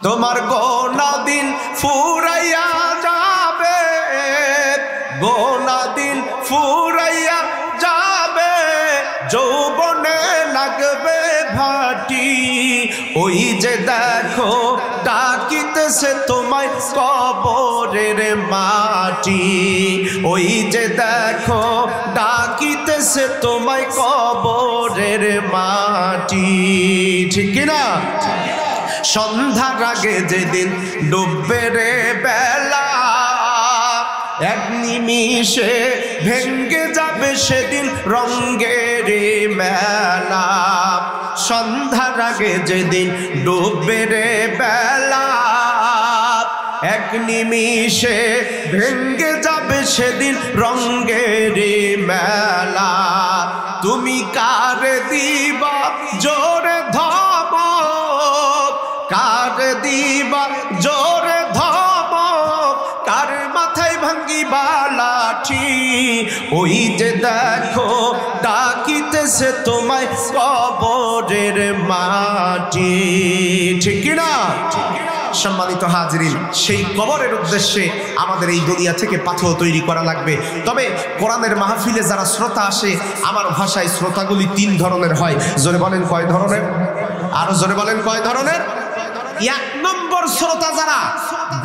তোমার গোনা দিন ফুরাইয়া যাবে, গোনা দিন ফুরাইয়া যাবে, যৌবনে লাগবে ভাটি। ওই যে দেখো ডাকিতেছে তোমায় কবরের মাটি, ওই যে দেখো ডাকিতেছে তোমায় কবরের মাটি। ঠিক কিনা? সন্ধ্যার আগে যেদিন ডুববে রে বেলা, এক নিমিষে ভেঙ্গে যাবে সেদিন রঙ্গের মেলা। সন্ধ্যার আগে যেদিন ডুববে রে বেলা, এক নিমিষে ভেঙ্গে যাবে সেদিন রঙ্গের মেলা। তুমি কারে দিবা জোরে ধমক, কার দিবা জোরে ধমক, কার মাথায় ভাঙ্গিবা লাঠি। ওই যে দেখো ডাকিতেছে তোমায় কবরের মাটি। ঠিক কিনা? সম্মানিত হাজিরিন, সেই কবরের উদ্দেশ্যে আমাদের এই দুনিয়া থেকে পাথর তৈরি করা লাগবে। তবে কোরআনের মাহফিলে যারা শ্রোতা আসে, আমার ভাষায় শ্রোতাগুলি 3 ধরনের হয়। জোরে বলেন কয় ধরনের? আরো জোরে বলেন কয় ধরনের? 1 নম্বর শ্রোতা যারা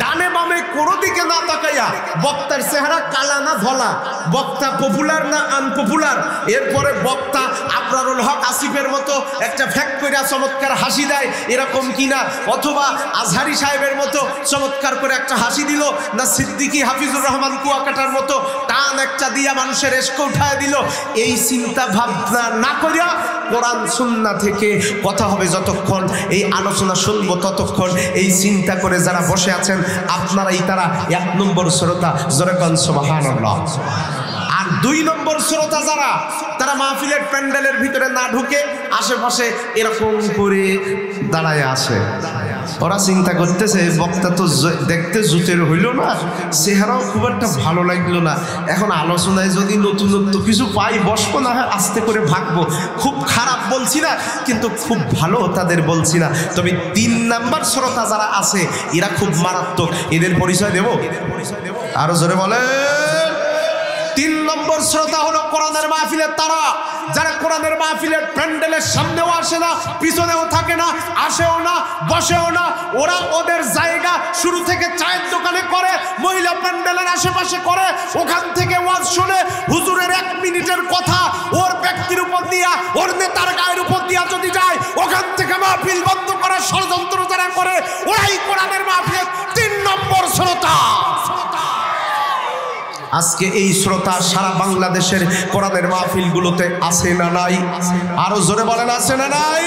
ডানে বামে কোনো দিকে না তাকাইয়া, বক্তার চেহারা কালা না ধলা, বক্তা পপুলার না আনপপুলার, এরপরে বক্তা আবরারুল হক আসিফের মতো একটা ফ্যাক কইরা চমৎকার হাসি দেয় এরকম কিনা, অথবা আজহারি সাহেবের মতো চমৎকার করে একটা হাসি দিল, না সিদ্দিকী হাফিজুর রহমান কুয়াকাটার মতো টান একটা দিয়া মানুষের এশকে উঠায় দিল, এই চিন্তা ভাবনা না করিয়া কোরআন সুন্নাহ থেকে কথা হবে যতক্ষণ, এই আলোচনা শুনবো ততক্ষণ, এই চিন্তা করে যারা বসে আছেন আপনারাই তারা 1 নম্বর শ্রোতা। জোরে কোন সুবহানাল্লাহ। আর 2 নম্বর শ্রোতা যারা, তারা মাহফিলের প্যান্ডেলের ভিতরে না ঢুকে আশেপাশে এরকম করে দাঁড়ায় আসে। ওরা চিন্তা করতেছে বক্তা তো দেখতে জুতের হইল না, চেহারাও খুব একটা ভালো লাগলো না, এখন আলোচনায় যদি নতুনত্ব কিছু পাই বসবো, না হয় আস্তে করে ভাগবো। খুব খারাপ বলছি না, কিন্তু খুব ভালো তাদের বলছি না। তবে 3 নাম্বার শ্রোতা যারা আছে এরা খুব মারাত্মক। এদের পরিচয় দেব? আরো জোরে বলে। 3 নম্বর শ্রোতা হলো কোরআনের মাহফিলের তারা, যারা কোরআনের মাহফিলের প্যান্ডেলের সামনেও আসে না, পিছনেও থাকে না, আসেও না, বসেও না। ওরা ওদের জায়গা শুরু থেকে চায়ের দোকানে করে, মহিলা প্যান্ডেলের আশেপাশে করে, ওখান থেকে ওয়াজ শুনে হুজুরের 1 মিনিটের কথা ওর ব্যক্তির উপর দিয়া, ওর নেতার গায়ের উপর দিয়া যদি যায়, ওখান থেকে মাহফিল বন্ধ করার ষড়যন্ত্র যারা করে, ওরাই কোরআনের মাহফিলের 3 নম্বর শ্রোতা। আজকে এই শ্রোতা সারা বাংলাদেশের কোরআনের মাহফিলগুলোতে আছে না নাই? আরো জোরে বলেন আছে না নাই?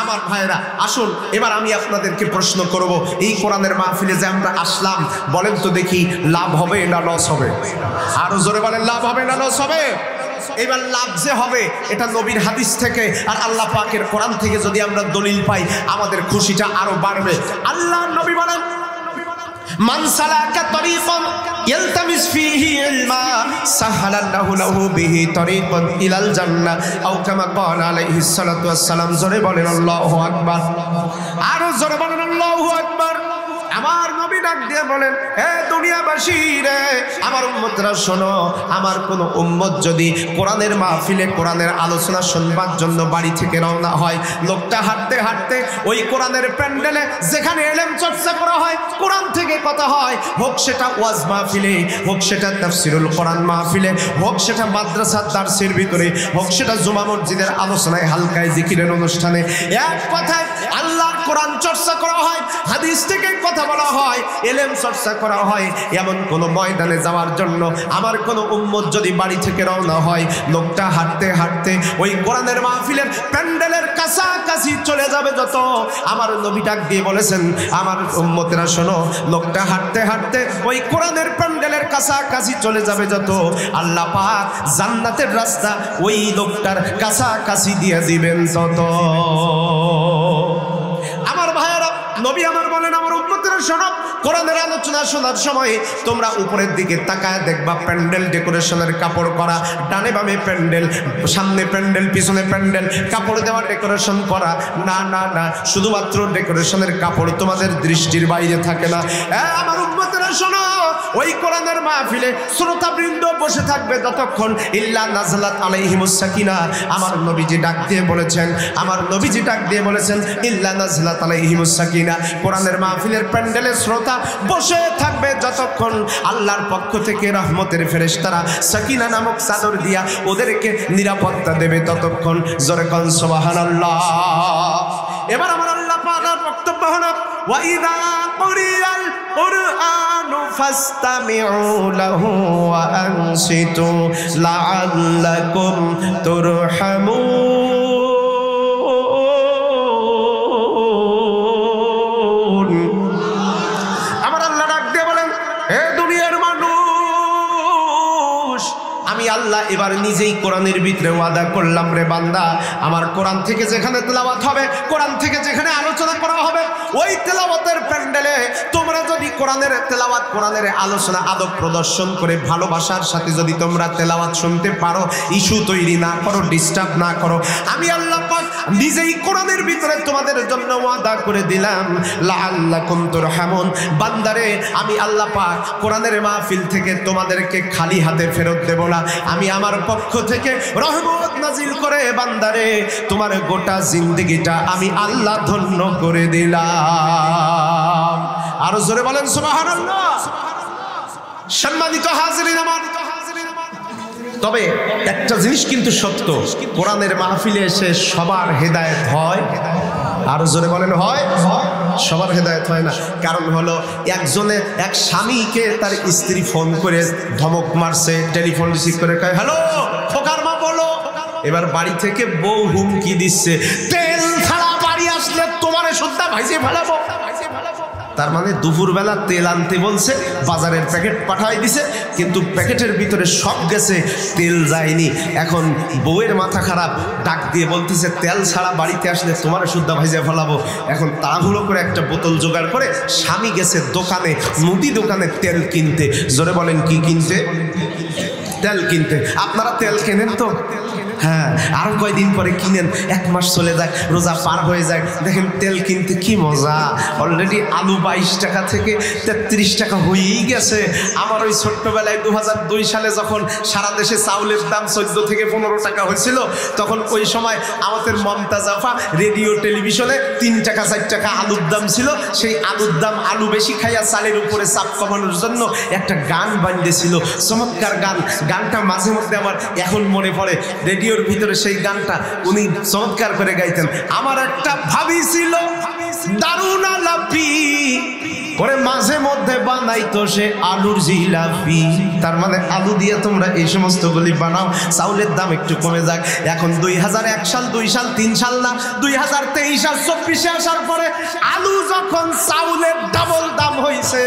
আমার ভাইরা আসুন, এবার আমি আপনাদেরকে প্রশ্ন করব, এই কোরআনের মাহফিলে যে আমরা আসলাম, বলেন তো দেখি লাভ হবে না লস হবে? আরো জোরে বলেন লাভ হবে না লস হবে? এবার লাভ যে হবে এটা নবীর হাদিস থেকে আর আল্লাহ পাকের কোরআন থেকে যদি আমরা দলিল পাই, আমাদের খুশিটা আরো বাড়বে। আল্লাহর নবী বলেন, মান সালাকা তরিকান ইয়ালতামিস ফীহি ইলমা সাহালাল্লাহু লাহু বিহি তরিকান ইলাল জান্নাহ আও কামা ক্বালা আলাইহিস সালাতু ওয়াস সালাম। জোরে বলেন আল্লাহু আকবার। আরো জোরে বলেন আল্লাহু আকবার। আমার নবী ডাক দিয়ে বলেন, হে দুনিয়াবাসী রে, আমার উম্মতরা শোনো, আমার কোন উম্মত যদি কোরআনের মাহফিলে কোরআনের আলোচনা শুনবার জন্য বাড়ি থেকে রওনা হয়, লোকটা হাঁটতে হাঁটতে ওই কোরআনের প্যান্ডেলে যেখানে ইলম চর্চা করা হয়, কোরআন থেকে কথা হয়, হোক সেটা ওয়াজ মাহফিলে, হোক সেটা তাফসীরুল কোরআন মাহফিলে, হোক সেটা মাদ্রাসার দারসের ভিতরে, হোক সেটা জুমা মসজিদের আলোচনায় হালকায় জিকিরের অনুষ্ঠানে, এক কথায় আল্লাহর কোরআন চর্চা করা হয়, হাদিস থেকে কথা বলা হয়, ইলম চর্চা করা হয়, এমন কোন ময়দানে যাওয়ার জন্য আমার কোন উম্মত যদি বাড়ি থেকে রওনা হয়, লোকটা হাঁটতে হাঁটতে ওই কোরআনের মাহফিলের প্যান্ডেলের কাছাকাছি চলে যাবে যত, আমার নবী ডাক দিয়ে বলেছেন, আমার উম্মতেরা শোনো, লোকটা হাঁটতে হাঁটতে ওই কোরআনের প্যান্ডেলের কাছাকাছি চলে যাবে যত, আল্লাহ পাক জান্নাতের রাস্তা ওই লোকটার কাছাকাছি দিয়ে দিবেন তত। আমার ভাইয়েরা, নবী নবী আমার বলেন, আমার উম্মতেরা শোনো, কোরআনের আলোচনা শোনার সময় তোমরা উপরের দিকে তাকায় দেখবা প্যান্ডেল ডেকোরেশনের কাপড় করা, ডানে বামে প্যান্ডেল, সামনে প্যান্ডেল পিছনে প্যান্ডেল, কাপড় দেওয়া ডেকোরেশন করা। না না না, শুধুমাত্র ডেকোরেশনের কাপড় তোমাদের দৃষ্টির বাইরে থাকে না। আমার উম্মতেরা শোনো, ওই কোরআনের মাহফিলে শ্রোতাবৃন্দ বসে থাকবে যতক্ষণ ইল্লা নাজলাত আলাইহিমুস সাকিনা। আমার নবীজি ডাক দিয়ে বলেছেন, আমার নবীজি ডাক দিয়ে বলেছেন ইল্লা নাজলাত আলাইহিমুস সাকিনা। কোরআনের মাহফিলের প্যান্ডেলে শ্রোতা বসে থাকবে যতক্ষণ আল্লাহর পক্ষ থেকে রহমতের ফেরেশতারা সাকিনা নামক চাদর দিয়া ওদেরকে নিরাপত্তা দেবে ততক্ষণ। জোরে কোন সুবহানাল্লাহ। এবার আমার আল্লাহ পাকের বক্তব্য হলো, ওয়া ইযা কুরিয়াল কুরআনু ফাসতামিউ লাহু ওয়া আনসিতু লাআল্লাকুম তুরহামুন। আমার আল্লাহ ডাক দিয়ে বলেন, হে দুনিয়ার মানুষ, আমি আল্লাহ এবার নিজেই কোরআনের ভিতরে ওয়াদা করলাম, রে বান্দা, আমার কোরআন থেকে যেখানে তেলাওয়াত হবে, কোরআন থেকে যেখানে আলোচনা করা হবে, ওই তেলাওয়াতের প্যান্ডেলে তোমরা যদি কোরআনের তেলাওয়াত, কোরআনের আলোচনা আদব প্রদর্শন করে ভালোবাসার সাথে যদি তোমরা তেলাওয়াত শুনতে পারো, ইস্যু তৈরি না করো, ডিস্টার্ব না করো, আমি আল্লাহ পাক নিজেই কোরআনের ভিতরে তোমাদের জন্য ওয়াদা করে দিলাম, লাআল্লাকুম তুরহামুন। বান্দারে, আমি আল্লাহ পাক কোরআনের মাহফিল থেকে তোমাদেরকে খালি হাতে ফেরত দেব না। আমি আমার পক্ষ থেকে রহমত নাজিল করে বান্দারে তোমার গোটা জিন্দেগিটা আমি আল্লাহ ধন্য করে দিলাম। আরো জোরে বলেন সুবহানাল্লাহ। সম্মানিত হাজিরিন আমার, তবে একটা জিনিস কিন্তু সত্য, কোরআনের মাহফিলে এসে সবার হেদায়েত হয়। আরো জোরে বলেন, হয়? সবার হেদায়েত হয় না। কারণ হলো, একজনে এক স্বামীকে তার স্ত্রী ফোন করে ধমক মারছে, টেলিফোন রিসিভ করে কয়, হ্যালো খোকার মা বলো। এবার বাড়ি থেকে বউ হুমকি দিচ্ছে, তেল ছাড়া বাড়ি আসলে তোমারে সুদ্ধা ভাইজে ফেলাবো। তার মানে দুপুরবেলা তেল আনতে বলছে, বাজারের প্যাকেট পাঠাই দিছে, কিন্তু প্যাকেটের ভিতরে সব গেছে, তেল যায়নি। এখন বউয়ের মাথা খারাপ, ডাক দিয়ে বলতেছে, তেল ছাড়া বাড়িতে আসলে তোমার সুদ্ধা ভাইজা ফেলাবো। এখন তাড়াহুড়ো করে একটা বোতল জোগাড় করে স্বামী গেছে দোকানে, মুদি দোকানে তেল কিনতে। জোরে বলেন, কি কিনতে? তেল কিনতে। আপনারা তেল কেনেন তো? হ্যাঁ, আরো কয়দিন পরে কিনেন, 1 মাস চলে যায়, রোজা পার হয়ে যায়, দেখেন তেল কিনতে কি মজা। অলরেডি আলু 22 টাকা থেকে 33 টাকা হয়েই গেছে। আমার ওই ছোট্টবেলায় 2002 সালে যখন সারা দেশে চাউলের দাম 14 থেকে 15 টাকা হয়েছিল, তখন ওই সময় আমাদের মমতাজ আফা রেডিও টেলিভিশনে 3 টাকা 4 টাকা আলুর দাম ছিল। সেই আলুর দাম, আলু বেশি খাইয়া চালের উপরে চাপ কমানোর জন্য একটা গান বানিয়েছিল, চমৎকার গান। গানটা মাঝে মধ্যে আমার এখন মনে পড়ে, রেডিওর ভিতরে সেই গানটা উনি চমৎকার করে গাইতেন। আমার একটা ভাবি ছিল দারুণ আলাপি, করে মাঝে মধ্যে বানাইতো সে আলুর জিলাপি। তার মানে আলু দিয়ে তোমরা এই সমস্ত গুলি বানাও, চাউলের দাম একটু কমে যাক। এখন 2001 সাল, 2 সাল, 3 সাল না, 2023 সাল 24-এ আসার পরে আলু যখন চাউলের ডাবল দাম হয়েছে,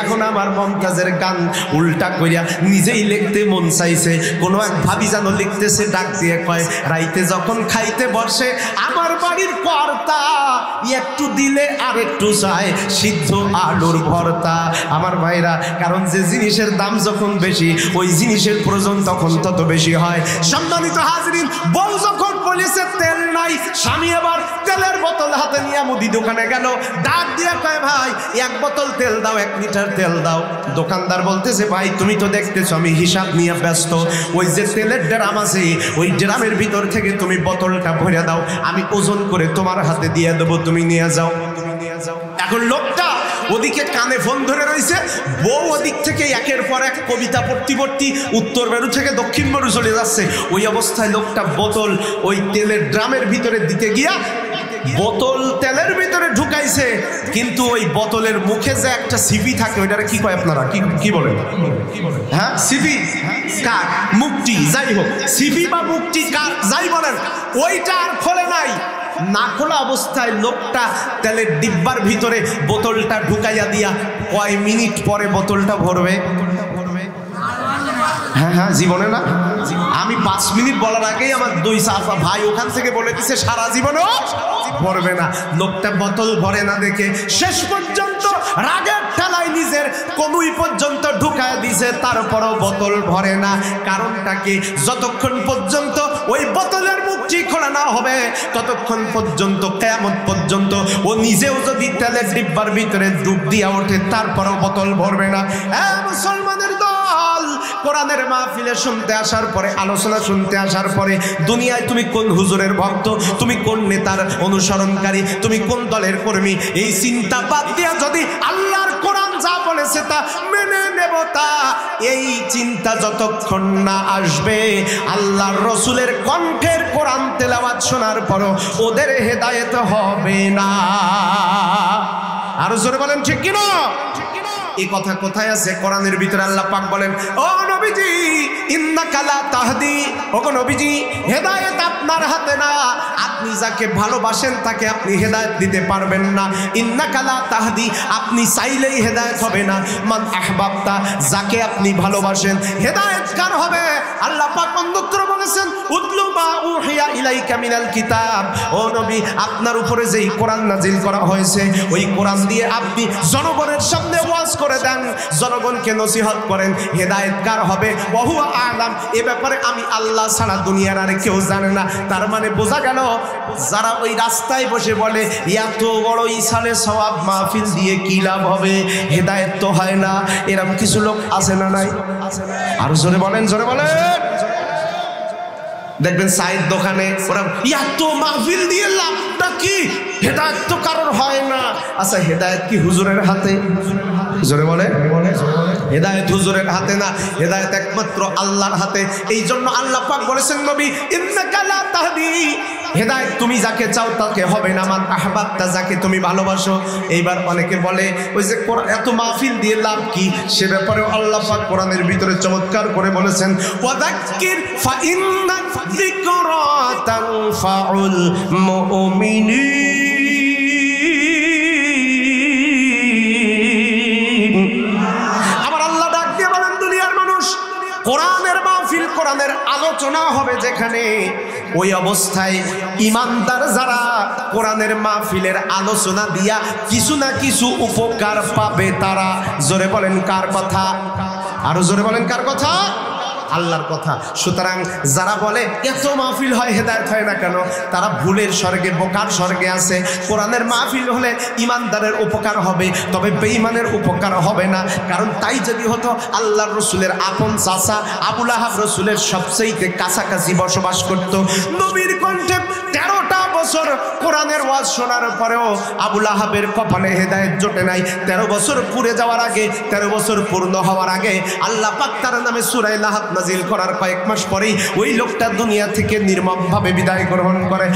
এখন আমার মমতাজের গান উল্টা করিয়া নিজেই লিখতে মন চাইছে। কোনো এক ভাবি যেন লিখতেছে, ডাক দিয়ে কয়, রাইতে যখন খাইতে বসে আমার বাড়ির কর্তা একটু দিলে আর একটু চায় সিদ্ধ আলুর ভর্তা। আমার ভাইরা, কারণ যে জিনিসের দাম যখন বেশি, ওই জিনিসের প্রয়োজন তখন তত বেশি হয়। সম্মানিত হাজিরিন, বউ যখন বলেছে তেল নাই, স্বামী এবার তেলের বোতল হাতে নিয়ে মুদি দোকানে গেল, ডাক দিয়ে কয়, ভাই 1 বোতল তেল দাও, 1 লিটার তেল দাও। দোকানদার বলতেছে, ভাই তুমি তো দেখতেছো আমি হিসাব নিয়ে ব্যস্ত, ওই যে তেলের ড্রাম আছে, ওই ড্রামের ভিতর থেকে তুমি বোতলটা ভরে দাও, আমি ওজন করে তোমার হাতে দিয়ে দেবো, তুমি নিয়ে যাও। এখন লোকটা ওদিকে কানে ফোন ধরে রয়েছে, বউ ওদিক থেকে একের পর এক কবিতা পড়তে পড়তে উত্তর মেরু থেকে দক্ষিণ মেরু চলে যাচ্ছে। ওই অবস্থায় লোকটা বোতল ওই তেলের ড্রামের ভিতরে দিতে গিয়া বোতল তেলের ভিতরে ঢুকাইছে, কিন্তু ওই বোতলের মুখে যে একটা সিপি থাকে, ওইটারে কি কয় আপনারা, কি বলেন? হ্যাঁ, সিপি কার, মুক্তি, যাই হোক, সিপি বা মুক্তি কার যাই বলেন, ওইটা আর খোলে নাই। না খোলা অবস্থায় লোকটা তেলের ডিব্বার ভিতরে বোতলটা ঢুকাইয়া দিয়া কয় মিনিট পরে বোতলটা ভরবে? হ্যাঁ হ্যাঁ, জীবনে না। আমি 5 মিনিট বলার আগেই আমার 2 সাফা ভাই ওখান থেকে বলে দিছে সারা জীবনেও ভরবে না। লোকটা বোতল ভরে না দেখে শেষ পর্যন্ত রাগের ঠেলায় নিজের কনুই পর্যন্ত ঢুকায় দিছে, তারপরও বোতল ভরে না। কারণটা কি? যতক্ষণ পর্যন্ত ওই বোতলের মুখটি খোলা না হবে ততক্ষণ পর্যন্ত, কিয়ামত পর্যন্ত ও নিজেও যদি তেলের ডিব্বার ভিতরে ডুব দিয়া ওঠে তারপরও বোতল ভরবে না। মুসলমানের দল, কোরআনের মাহফিলে শুনতে আসার পরে, আলোচনা শুনতে আসার পরে দুনিয়ায় তুমি কোন হুজুরের ভক্ত, তুমি কোন নেতার অনুসরণকারী, তুমি কোন দলের কর্মী, এই চিন্তা বাদ দিয়া যদি আল্লাহর কোরআন যা বলেছে তা মেনে নেব, তা এই চিন্তা যতক্ষণ না আসবে আল্লাহর রসুলের কণ্ঠের কোরআন তেলাওয়াত শোনার পরও ওদের হেদায়েত হবে না। আরো জোরে বলেন ঠিক কিনা? এই কথা কোথায় আছে? কোরআনের ভিতরে আল্লাহ পাক বলেন, ও নবীজি ইন্নাকা লা তাহদি, ও নবীজি হেদায়েত আপনার হাতে না, আপনি যাকে ভালোবাসেন তাকে আপনি হেদায়েত দিতে পারবেন না। ইন্নাকা লা তাহদি, আপনি চাইলেই হেদায়েত হবে না। মান আহবাবতা, যাকে আপনি ভালোবাসেন হেদায়েত কার হবে? আল্লাহ পাক অন্যত্র বলেছেন, উতলু মা উহিয়া ইলাইকা মিনাল কিতাব, ও নবী আপনার উপরে যেই কোরআন নাজিল করা হয়েছে ওই কোরআন দিয়ে আপনি জনগণের সামনে ওয়াজ করে দেন, জনগণকে নসিহত করেন। হেদায়েত কার হবে? ওয়াহুয়া আলাম, এ ব্যাপারে আমি আল্লাহ ছাড়া দুনিয়ার আর কেউ জানে না। তার মানে বোঝা গেল যারা ওই রাস্তায় বসে বলে এত বড় ইসালে সওয়াব মাহফিল দিয়ে কি লাভ হবে, হেদায়েত তো হয় না, এরকম কিছু লোক আছে না নাই? আর জোরে বলেন, জোরে বলেন। দেখবেন সাইড দোকানে ওরা এত মাহফিল দিয়ে লাভটা কি, হেদায়েত তো কারোর হয় না। আচ্ছা হেদায়েত কি হুজুরের হাতে? জোরে বলে, হেদায়েত হুজুরের হাতে না, হেদায়েত একমাত্র আল্লাহর হাতে। এই জন্য আল্লাহ পাক বলেছেন, নবী ইন্নাকা লা তাহদি, হেদায়েত তুমি যাকে চাও তাকে হবে না। মান আহবাবতা, যাকে তুমি ভালোবাসো। এইবার অনেকে বলে ওই যে এত মাহফিল দিয়ে লাভ কি, সে ব্যাপারেও আল্লাহ পাক কোরআনের ভিতরে চমৎকার করে বলেছেন, ওয়াযাক্কির ফা ইন্না যিকরা তানফাউল মুমিনিন। আবার আল্লাহ ডাক দিয়ে বলেন, দুনিয়ার মানুষ কোরআনের মাহফিল, কোরআনের আলোচনা হবে যেখানে, ওই অবস্থায় ইমানদার যারা কোরআনের মাহফিলের আলোচনা দিয়া কিছু না কিছু উপকার পাবে তারা। জোরে বলেন কার কথা? আরো জোরে বলেন কার কথা? আল্লাহর কথা। সুতরাং যারা বলে এত মাহফিল হয় হেদায়েত হয় না কেন, তারা ভুলের স্বর্গে, বোকার স্বর্গে আছে। কোরআনের মাহফিল হলে ইমানদারের উপকার হবে, তবে বেঈমানের উপকার হবে না। কারণ তাই যদি হতো আল্লাহর রসুলের আপন চাচা আবু লাহাব রসুলের সবচেয়ে কাছাকাছি বসবাস করত। নবীর কণ্ঠে 13টা বছর কোরআনের ওয়াজ শোনার পরেও আবু লাহাবের কপালে হেদায়েত জোটে নাই। 13 বছর পুরে যাওয়ার আগে, 13 বছর পূর্ণ হওয়ার আগে আল্লাহ পাক তার নামে সূরা লাহাব নাজিল করার কয়েক মাস পরেই ওই লোকটা দুনিয়া থেকে নির্মমভাবে বিদায় গ্রহণ করে।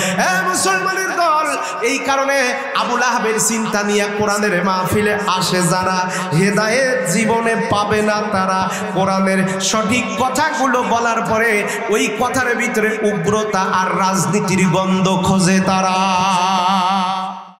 মুসলমানের দল, এই কারণে আবু লাহাবের চিন্তা নিয়ে কোরআনের মাহফিলে আসে যারা, হেদায়েত জীবনে পাবে না তারা। কোরআনের সঠিক কথাগুলো বলার পরে ওই কথার ভিতরে উগ্রতা আর রাজনীতির গন্ধ খোঁজে তারা।